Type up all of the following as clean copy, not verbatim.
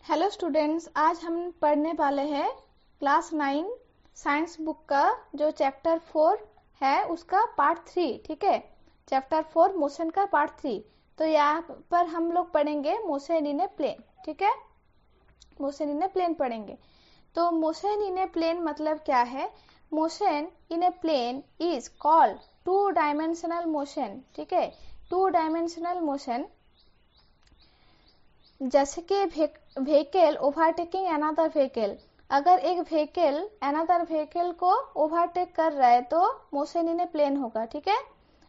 Hello students, आज हम पढ़ने वाले हैं क्लास 9 साइंस बुक का जो चैप्टर 4 है उसका पार्ट 3। ठीक है, चैप्टर 4 मोशन का पार्ट 3। तो यहाँ पर हम लोग पढ़ेंगे मोशन इन ए प्लेन। ठीक है, मोशन इन ए प्लेन पढ़ेंगे। तो मोशन इन ए प्लेन मतलब क्या है? Motion in a plane is called two dimensional motion. ठीक है, टू डायमेंशनल मोशन जैसे कि व्हीकल ओवरटेकिंग अनदर व्हीकल। अगर एक व्हीकल अनदर व्हीकल को ओवरटेक कर रहा है तो मोशन इन ए प्लेन होगा। ठीक है,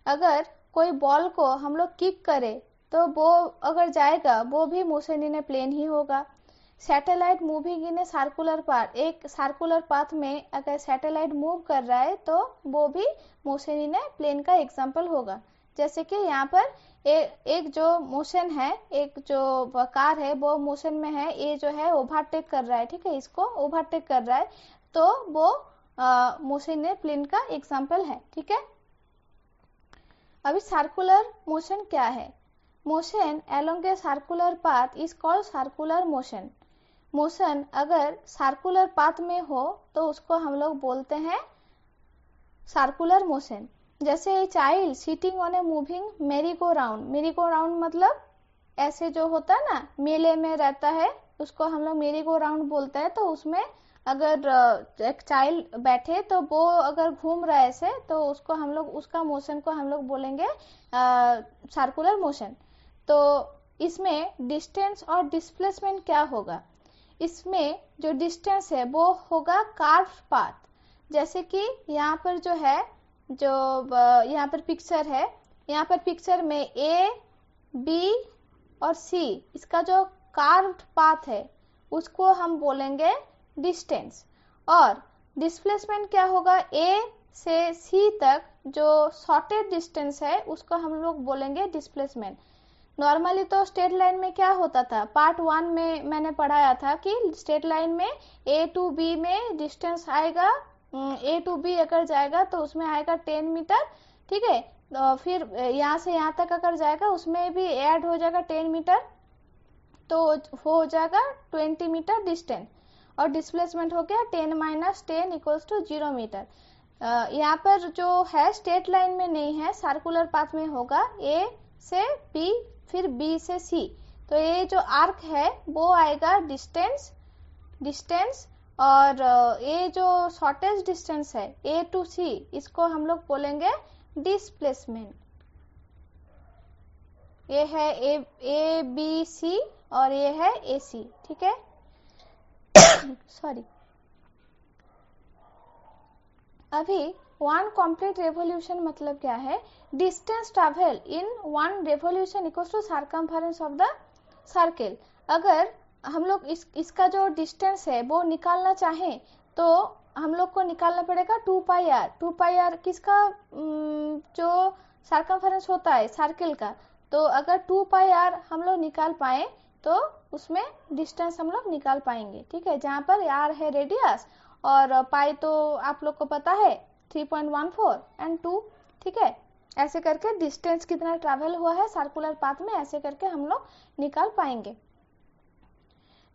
अगर कोई बॉल को हम लोग किक करे तो वो अगर जाएगा वो भी मोशन इन ए प्लेन ही होगा। Satellite moving in a circular path, एक सर्कुलर पाथ में अगर सैटेलाइट मूव कर रहा है तो वो भी मोशन इन ए प्लेन का एग्जाम्पल होगा। जैसे कि यहाँ पर एक जो मोशन है, एक जो कार है वो मोशन में है, ये जो है ओवरटेक कर रहा है। ठीक है, इसको ओवरटेक कर रहा है तो वो मोशन इन प्लेन का एग्जांपल है। ठीक है, अभी सर्कुलर मोशन क्या है? Motion along a circular path is called circular motion. Motion अगर सर्कुलर पाथ में हो तो उसको हम लोग बोलते हैं सर्कुलर मोशन। जैसे child sitting on a moving मेरी गो राउंड। मेरी गो राउंड मतलब ऐसे जो होता है ना, मेले में रहता है, उसको हम लोग मेरी गो राउंड बोलते हैं। तो उसमें अगर एक चाइल्ड बैठे तो वो अगर घूम रहा है ऐसे, तो उसको हम लोग उसका मोशन को हम लोग बोलेंगे सर्कुलर मोशन। तो इसमें डिस्टेंस और डिस्प्लेसमेंट क्या होगा? इसमें जो डिस्टेंस है वो होगा कार्व पाथ। जैसे कि यहाँ पर जो है, जो यहाँ पर पिक्चर है, यहाँ पर पिक्चर में ए बी और सी, इसका जो कार्व्ड पाथ है उसको हम बोलेंगे डिस्टेंस। और डिस्प्लेसमेंट क्या होगा? ए से सी तक जो शॉर्टेड डिस्टेंस है उसको हम लोग बोलेंगे डिस्प्लेसमेंट। नॉर्मली तो स्ट्रेट लाइन में क्या होता था, पार्ट 1 में मैंने पढ़ाया था कि स्ट्रेट लाइन में ए टू बी में डिस्टेंस आएगा, ए टू बी अगर जाएगा तो उसमें आएगा 10 मीटर। ठीक है, तो फिर यहाँ से यहाँ तक अगर जाएगा उसमें भी ऐड हो जाएगा 10 मीटर, तो हो जाएगा 20 मीटर डिस्टेंस। और डिस्प्लेसमेंट हो गया 10 माइनस 10 इक्वल्स टू 0 मीटर। यहाँ पर जो है स्ट्रेट लाइन में नहीं है, सर्कुलर पाथ में होगा, ए से बी फिर बी से सी। तो ये जो आर्क है वो आएगा डिस्टेंस। और ये जो शॉर्टेज डिस्टेंस है ए टू सी, इसको हम लोग बोलेंगे डिस्प्लेसमेंट। ये है ए बी सी और ये है ए सी। ठीक है, सॉरी। अभी वन कंप्लीट रेवोल्यूशन मतलब क्या है? Distance travel in one revolution equals to circumference of the circle. अगर हम लोग इसका जो डिस्टेंस है वो निकालना चाहें तो हम लोग को निकालना पड़ेगा 2 पाई आर। 2 पाई आर किसका? जो सर्कमफरेंस होता है सर्किल का। तो अगर 2 पाई आर हम लोग निकाल पाए तो उसमें डिस्टेंस हम लोग निकाल पाएंगे। ठीक है, जहां पर आर है रेडियस और पाई तो आप लोग को पता है 3.14 एंड 2। ठीक है, ऐसे करके डिस्टेंस कितना ट्रैवल हुआ है सर्कुलर पाथ में, ऐसे करके हम लोग निकाल पाएंगे।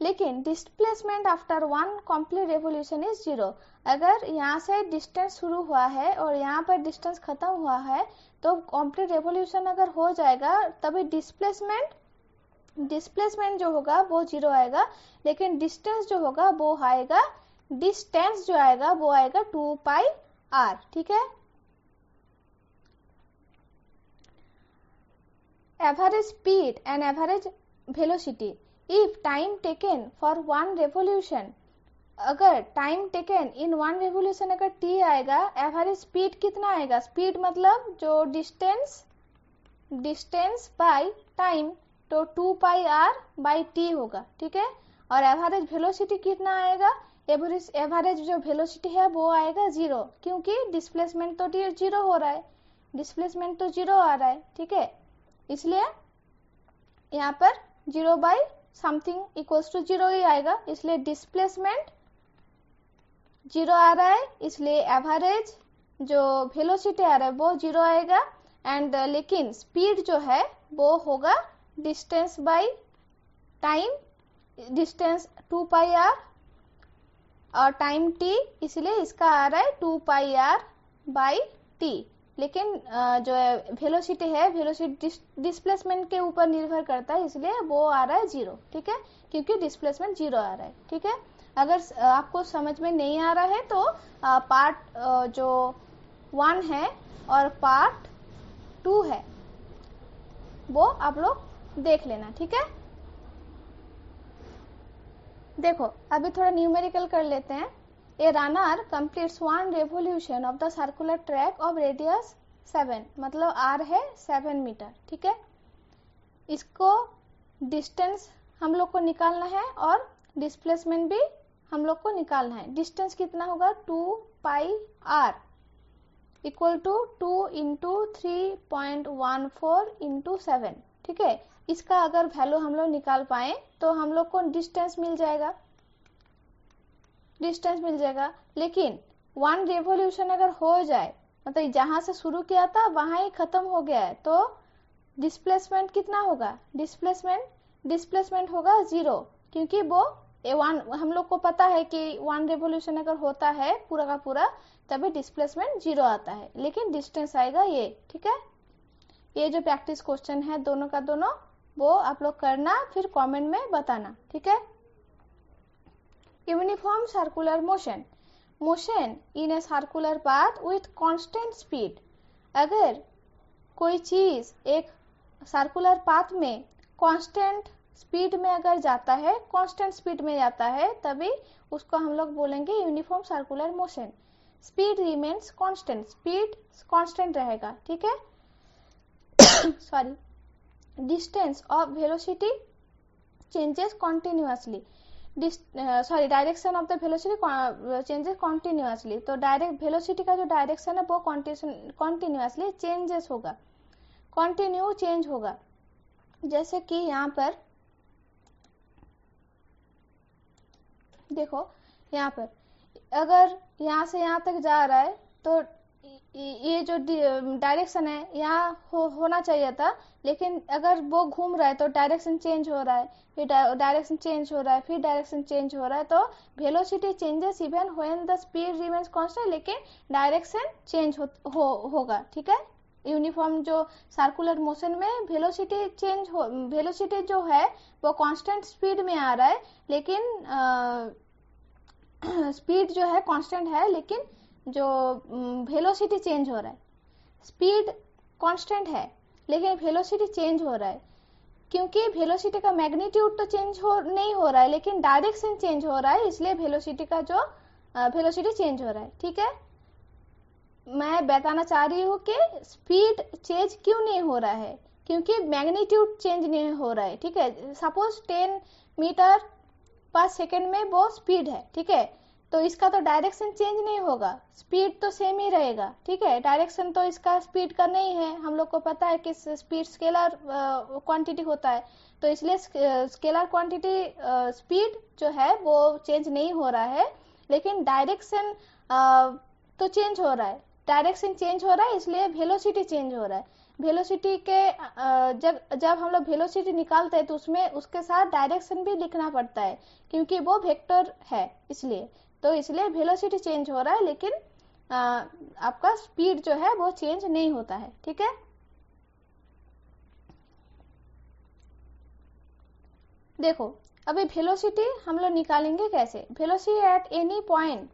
लेकिन displacement after one complete revolution is 0। अगर यहाँ से डिस्टेंस शुरू हुआ है और यहाँ पर डिस्टेंस खत्म हुआ है तो कंप्लीट रेवोल्यूशन अगर हो जाएगा तभी डिस्प्लेसमेंट जो होगा वो 0 आएगा, लेकिन डिस्टेंस जो होगा वो आएगा, डिस्टेंस जो आएगा वो आएगा 2 पाई आर। ठीक है, average speed and average velocity if time taken for one revolution, अगर time taken in one revolution अगर t आएगा, एवरेज स्पीड कितना आएगा? स्पीड मतलब जो डिस्टेंस बाय टाइम, तो 2 पाई आर बाई टी होगा। ठीक है, और एवरेज वेलोसिटी कितना आएगा? एवरेज जो वेलोसिटी है वो आएगा 0, क्योंकि डिस्प्लेसमेंट तो 0 हो रहा है, डिस्प्लेसमेंट तो 0 आ रहा है। ठीक है, इसलिए यहाँ पर 0 बाई समथिंग इक्वल्स टू 0 ही आएगा, इसलिए डिस्प्लेसमेंट 0 आ रहा है, इसलिए एवरेज जो वेलोसिटी आ रहा है वो 0 आएगा। एंड लेकिन स्पीड जो है वो होगा distance by time, distance 2 pi r और टाइम टी, इसलिए इसका आ रहा है 2 पाई आर बाई टी। लेकिन जो वेलोसिटी है, वेलोसिटी डिस्प्लेसमेंट के ऊपर निर्भर करता है, इसलिए वो आ रहा है 0, ठीक है, क्योंकि डिस्प्लेसमेंट 0 आ रहा है, ठीक है। अगर आपको समझ में नहीं आ रहा है तो पार्ट जो 1 है और पार्ट 2 है वो आप लोग देख लेना, ठीक है। देखो अभी थोड़ा न्यूमेरिकल कर लेते हैं। A runner completes 1 revolution of the circular track of radius 7, मतलब आर है 7 मीटर, ठीक है। इसको डिस्टेंस हम लोग को निकालना है और डिस्प्लेसमेंट भी हम लोग को निकालना है। डिस्टेंस कितना होगा 2 pi r equal to 2 into 3.14 into 7, ठीक है। इसका अगर वैल्यू हम लोग निकाल पाए तो हम लोग को डिस्टेंस मिल जाएगा, लेकिन 1 रेवोल्यूशन अगर हो जाए, मतलब जहां से शुरू किया था वहां ही खत्म हो गया है, तो डिस्प्लेसमेंट कितना होगा, डिस्प्लेसमेंट होगा 0, क्योंकि वो हम लोग को पता है कि 1 रेवोल्यूशन अगर होता है पूरा का पूरा तभी डिस्प्लेसमेंट 0 आता है, लेकिन डिस्टेंस आएगा ये, ठीक है। ये जो प्रैक्टिस क्वेश्चन है दोनों का दोनों, वो आप लोग करना, फिर कमेंट में बताना, ठीक है। Uniform circular motion in a circular path with constant speed. अगर कोई चीज एक सर्कुलर पाथ में कांस्टेंट स्पीड में अगर जाता है, कांस्टेंट स्पीड में जाता है, तभी उसको हम लोग बोलेंगे uniform circular motion. Speed remains constant, speed constant रहेगा, ठीक है। Sorry, distance of velocity changes continuously, direction of the velocity changes continuously. तो डायरेक्ट वेलोसिटी का जो डायरेक्शन है वो कॉन्टिन्यूअसली चेंजेस होगा, कॉन्टिन्यू चेंज होगा। जैसे कि यहाँ पर देखो, यहाँ पर अगर यहाँ से यहाँ तक जा रहा है तो ये जो डायरेक्शन है यहाँ होना चाहिए था, लेकिन अगर वो घूम रहा है तो डायरेक्शन चेंज हो रहा है, फिर डायरेक्शन चेंज हो रहा है, फिर डायरेक्शन चेंज हो रहा है। तो velocity changes even when the speed remains constant, लेकिन डायरेक्शन चेंज होगा, ठीक है। यूनिफॉर्म जो सर्कुलर मोशन में वेलोसिटी जो है वो कांस्टेंट स्पीड में आ रहा है, लेकिन स्पीड जो है कांस्टेंट है, लेकिन जो वेलोसिटी चेंज हो रहा है। स्पीड कांस्टेंट है लेकिन वेलोसिटी चेंज हो रहा है, क्योंकि वेलोसिटी का मैग्नीट्यूड तो नहीं हो रहा है, लेकिन डायरेक्शन चेंज हो रहा है, इसलिए वेलोसिटी चेंज हो रहा है, ठीक है। मैं बताना चाह रही हूँ कि स्पीड चेंज क्यों नहीं हो रहा है, क्योंकि मैग्नीट्यूड चेंज नहीं हो रहा है, ठीक है। सपोज 10 मीटर पर सेकेंड में वो स्पीड है, ठीक है, तो इसका तो डायरेक्शन चेंज नहीं होगा, स्पीड तो सेम ही रहेगा, ठीक है। डायरेक्शन तो इसका स्पीड का नहीं है, हम लोग को पता है कि स्पीड स्केलर क्वांटिटी होता है, तो इसलिए स्केलर क्वांटिटी स्पीड जो है वो चेंज नहीं हो रहा है, लेकिन डायरेक्शन तो चेंज हो रहा है, डायरेक्शन चेंज हो रहा है, इसलिए वेलोसिटी चेंज हो रहा है। वेलोसिटी के जब हम लोग वेलोसिटी निकालते हैं तो उसमें उसके साथ डायरेक्शन भी लिखना पड़ता है, क्योंकि वो वेक्टर है, इसलिए वेलोसिटी चेंज हो रहा है, लेकिन आपका स्पीड जो है वो चेंज नहीं होता है, ठीक है। देखो अभी वेलोसिटी हम लोग निकालेंगे कैसे। Velocity at any point,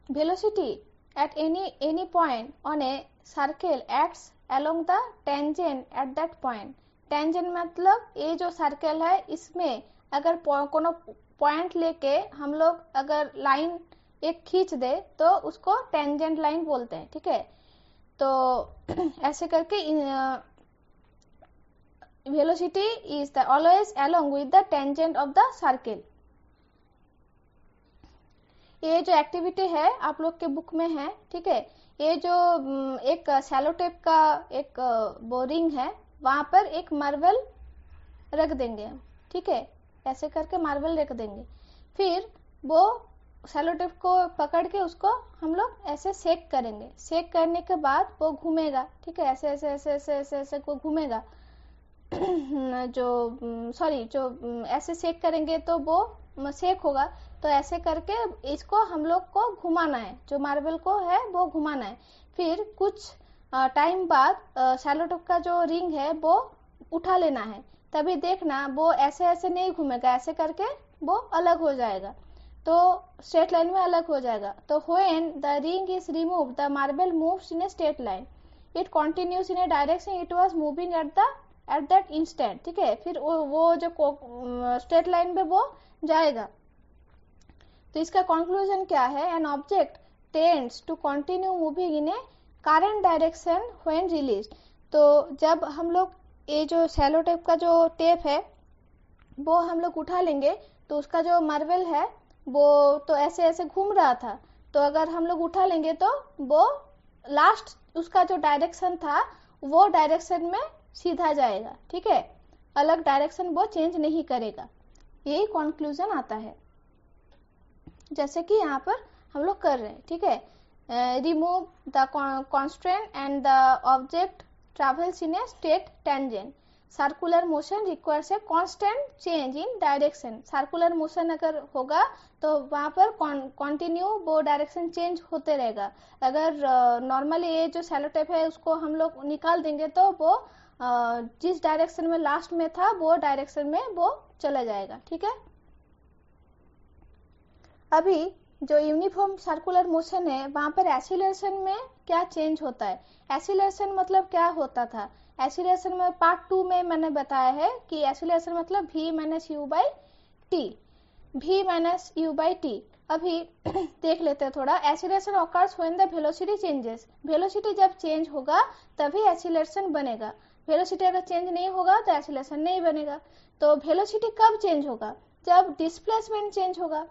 velocity at any point on a circle acts along the tangent at that point। tangent मतलब ये जो सर्कल है इसमें अगर कोनो पॉइंट लेके हम लोग अगर लाइन एक खींच दे तो उसको टेंजेंट लाइन बोलते हैं, ठीक है। तो ऐसे करके velocity is the always along with the tangent of the circle. ये जो एक्टिविटी है आप लोग के बुक में है, ठीक है। ये जो एक सेलोटेप का एक बोरिंग है, वहां पर एक मार्बल रख देंगे हम, ठीक है, ऐसे करके मार्बल रख देंगे, फिर वो सेलोटेप को पकड़ के उसको हम लोग ऐसे सेक करेंगे। सेक करने के बाद वो घूमेगा, ठीक है, ऐसे ऐसे ऐसे ऐसे ऐसे ऐसे को घूमेगा। जो ऐसे शेक करेंगे तो वो शेक होगा, तो ऐसे करके इसको हम लोग को घुमाना है, जो मार्बल को है वो घुमाना है। फिर कुछ टाइम बाद शैलो टिप का जो रिंग है वो उठा लेना है, तभी देखना वो ऐसे ऐसे नहीं घूमेगा, ऐसे करके वो अलग हो जाएगा, तो स्ट्रेट लाइन में अलग हो जाएगा। तो when the ring is remove the marble moves in a straight line, it continues in A direction it was moving at that instant. ठीक है, फिर वो जो स्ट्रेट लाइन में वो जाएगा। तो इसका कंक्लूजन क्या है? An object tends to continue moving in a current direction when release. तो जब हम लोग ये जो शैलो टेप का जो टेप है वो हम लोग उठा लेंगे, तो उसका जो मार्बल है वो तो ऐसे ऐसे घूम रहा था, तो अगर हम लोग उठा लेंगे तो वो लास्ट उसका जो डायरेक्शन था वो डायरेक्शन में सीधा जाएगा। ठीक है, अलग डायरेक्शन वो चेंज नहीं करेगा। यही कंक्लूजन आता है, जैसे कि यहाँ पर हम लोग कर रहे हैं। ठीक है, remove the constraint and the object travels in a straight tangent. Circular motion requires a constant change in direction. Circular motion अगर होगा तो वहां पर कंटिन्यू वो डायरेक्शन चेंज होते रहेगा। अगर नॉर्मली ये जो शैलो टेप है उसको हम लोग निकाल देंगे तो वो जिस डायरेक्शन में लास्ट में था वो डायरेक्शन में वो चला जाएगा। ठीक है, अभी जो यूनिफॉर्म सर्कुलर मोशन है वहां पर एक्सीलरेशन में क्या चेंज होता है? एक्सीलरेशन मतलब क्या होता था? एक्सीलरेशन में पार्ट 2 में मैंने बताया है कि एक्सीलरेशन मतलब v minus you by T, v minus you by T. अभी देख लेते हैं थोड़ा। Acceleration occurs when the velocity changes. Velocity जब चेंज होगा तभी एक्सीलरेशन बनेगा। वेलोसिटी अगर चेंज नहीं होगा तो एक्सीलरेशन नहीं बनेगा। तो वेलोसिटी कब चेंज होगा? जब डिस्प्लेसमेंट चेंज होगा।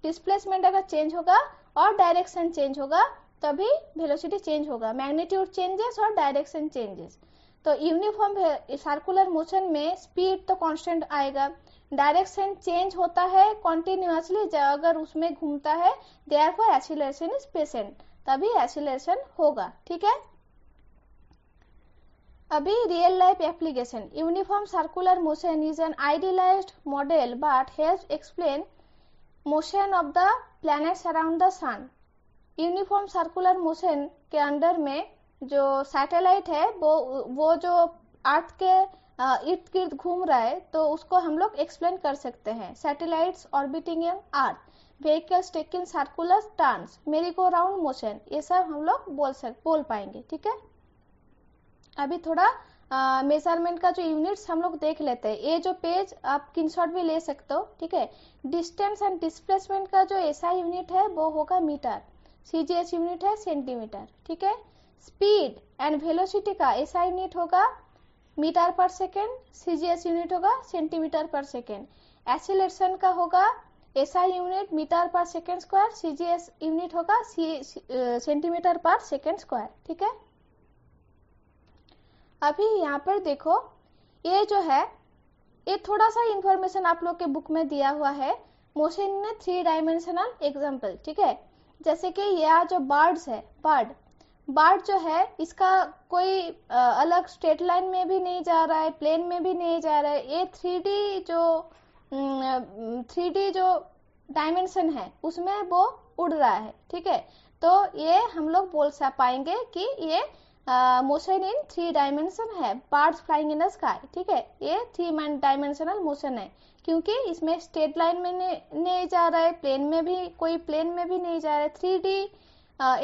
डिस्प्लेसमेंट अगर चेंज होगा और डायरेक्शन चेंज होगा तभी वेलोसिटी चेंज होगा। मैग्नीट्यूड चेंजेस और डायरेक्शन चेंजेस। तो यूनिफॉर्म सर्कुलर मोशन में स्पीड तो कांस्टेंट आएगा, डायरेक्शन चेंज होता है कंटिन्यूअसली अगर उसमें घूमता है, देयरफॉर एक्सीलरेशन इज प्रेजेंट, तभी एक्सीलरेशन होगा। ठीक है, अभी real life application. Uniform circular motion is an idealised model but helps explain motion of the planets around the sun. Uniform circular motion के अंडर में जो सैटेलाइट है वो जो अर्थ के इर्द गिर्द घूम रहा है, तो उसको हम लोग एक्सप्लेन कर सकते हैं। सैटेलाइट्स ऑर्बिटिंग इन अर्थ, व्हीकल्स टेकिंग सर्कुलर टर्न्स, मेरी गो राउंड मोशन, ये सब हम लोग बोल पाएंगे। ठीक है, अभी थोड़ा मेजरमेंट का जो यूनिट्स हम लोग देख लेते हैं। ये जो पेज आप स्क्रीनशॉट भी ले सकते हो। ठीक है, डिस्टेंस एंड डिस्प्लेसमेंट का जो एसआई यूनिट है वो होगा मीटर, सीजीएस यूनिट है सेंटीमीटर। ठीक है, स्पीड एंड वेलोसिटी का एसआई यूनिट होगा मीटर पर सेकेंड, सीजीएस यूनिट होगा सेंटीमीटर पर सेकेंड। एक्सीलरेशन का होगा एसआई यूनिट मीटर पर सेकेंड स्क्वायर, सीजीएस यूनिट होगा सेंटीमीटर पर सेकेंड स्क्वायर। ठीक है, अभी यहाँ पर देखो, ये जो है ये थोड़ा सा इंफॉर्मेशन आप लोग के बुक में दिया हुआ है, मोशन इन 3 डायमेंशनल एग्जाम्पल। ठीक है, जैसे कि यह जो बर्ड्स है, बर्ड जो है इसका कोई अलग स्ट्रेट लाइन में भी नहीं जा रहा है, प्लेन में भी नहीं जा रहा है, ये 3D जो डायमेंशन है उसमें वो उड़ रहा है। ठीक है, तो ये हम लोग बोल पाएंगे कि ये मोशन इन 3 डायमेंशन है, birds flying in the sky. ठीक है, ये 3 डायमेंशनल मोशन है क्योंकि इसमें स्ट्रेट लाइन में नहीं जा रहा है, प्लेन में भी नहीं जा रहा है, 3D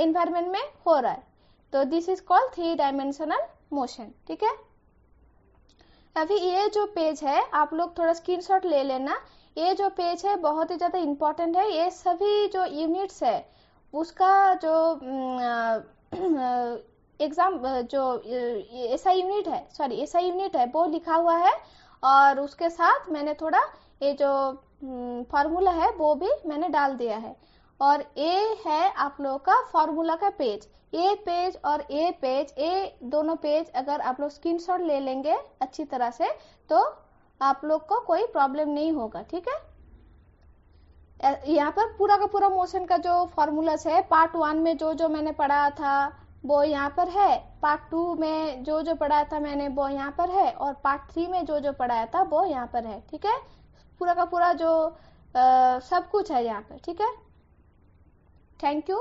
एनवायरमेंट में हो रहा है, तो this is called 3 dimensional motion. ठीक है, अभी ये जो पेज है आप लोग थोड़ा स्क्रीनशॉट ले लेना। ये जो पेज है बहुत ही ज्यादा इंपॉर्टेंट है। ये सभी जो यूनिट्स है उसका जो एग्जाम जो एसआई यूनिट है वो लिखा हुआ है, और उसके साथ मैंने थोड़ा ये जो फॉर्मूला है वो भी मैंने डाल दिया है। और ये है आप लोगों का फॉर्मूला का पेज। ये पेज और ये दोनों पेज अगर आप लोग स्क्रीनशॉट ले लेंगे अच्छी तरह से तो आप लोग को कोई प्रॉब्लम नहीं होगा। ठीक है, यहाँ पर पूरा का पूरा मोशन का जो फॉर्मूला है पार्ट 1 में जो मैंने पढ़ा था वो यहाँ पर है, पार्ट 2 में जो जो पढ़ाया था मैंने वो यहाँ पर है, और पार्ट 3 में जो जो पढ़ाया था वो यहाँ पर है। ठीक है, पूरा का पूरा जो सब कुछ है यहाँ पर। ठीक है, थैंक यू।